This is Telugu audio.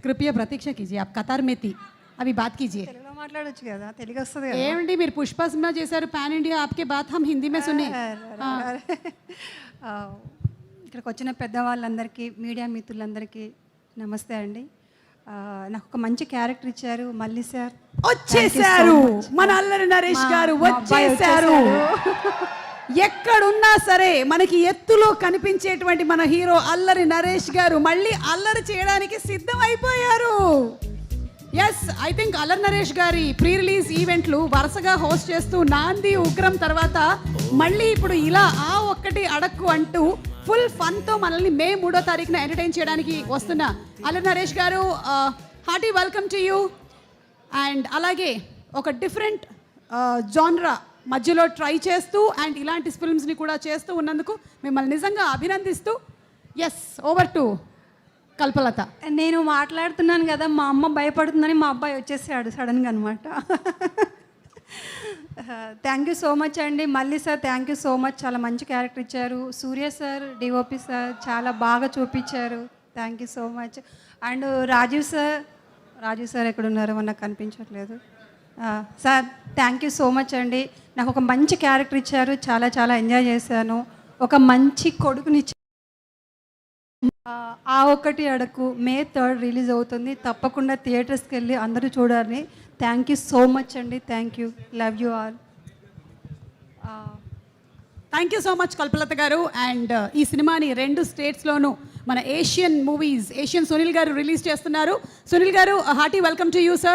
कृपया प्रतीक्षा कीजिए आप कतार में थी अभी बात कीजिए తెలుగులో మాట్లాడొచ్చు కదా తెలుగు వస్తుంది కదా ఏమండి మీరు పుష్ప సినిమా చేశారు పాన్ ఇండియా आपके बात हम हिंदी में सुने ఇక్కడికి వచ్చిన పెద్దవాళ్ళందరికీ మీడియా మిత్రులందరికీ నమస్తే అండి నాకు ఒక మంచి క్యారెక్టర్ ఇచ్చారు మల్లి సార్ వచ్చేసారు మన అల్లరి నరేష్ గారు వచ్చేసారు ఎక్కడున్నా సరే మనకి ఎత్తులో కనిపించేటువంటి మన హీరో అల్లరి నరేష్ గారు మళ్ళీ అల్లరి చేయడానికి సిద్ధం అయిపోయారు yes I think Allari Naresh గారి ప్రీ రిలీజ్ ఈవెంట్లు వరుసగా హోస్ట్ చేస్తూ నాంది ఉగ్రం తర్వాత మళ్ళీ ఇప్పుడు ఇలా ఆ ఒక్కటి అడక్కు అంటూ ఫుల్ ఫన్తో మనల్ని మే 3వ తారీఖున ఎంటర్టైన్ చేయడానికి వస్తున్న అల్లరి నరేష్ గారు hearty welcome to you and అలాగే ఒక డిఫరెంట్ జాన్రా మధ్యలో ట్రై చేస్తూ అండ్ ఇలాంటి ఫిల్మ్స్ని కూడా చేస్తూ ఉన్నందుకు మిమ్మల్ని నిజంగా అభినందిస్తూ ఎస్ ఓవర్ టు కల్పలత. నేను మాట్లాడుతున్నాను కదా మా అమ్మ భయపడుతుందని మా అబ్బాయి వచ్చేసాడు సడన్గా అనమాట. థ్యాంక్ యూ సో మచ్ అండి మళ్ళీ sir thank you so much చాలా మంచి క్యారెక్టర్ ఇచ్చారు. సూర్య సార్ డిఓపి సార్ చాలా బాగా చూపించారు thank you so much. And Rajiv sir ఎక్కడున్నారో నాకు కనిపించట్లేదు. Sir thank you so much అండి నాకు ఒక మంచి క్యారెక్టర్ ఇచ్చారు చాలా చాలా ఎంజాయ్ చేశాను. ఒక మంచి కొడుకుని ఆ ఒక్కటి అడకు మే 3 రిలీజ్ అవుతుంది తప్పకుండా థియేటర్స్కి వెళ్ళి అందరూ చూడాలి. థ్యాంక్ యూ సో మచ్ అండి thank you love you all. Thank you so much Kalpalatha గారు. అండ్ ఈ సినిమాని 2 స్టేట్స్లోనూ మన ఏషియన్ సునీల్ గారు రిలీజ్ చేస్తున్నారు. సునీల్ గారు hearty welcome to you sir.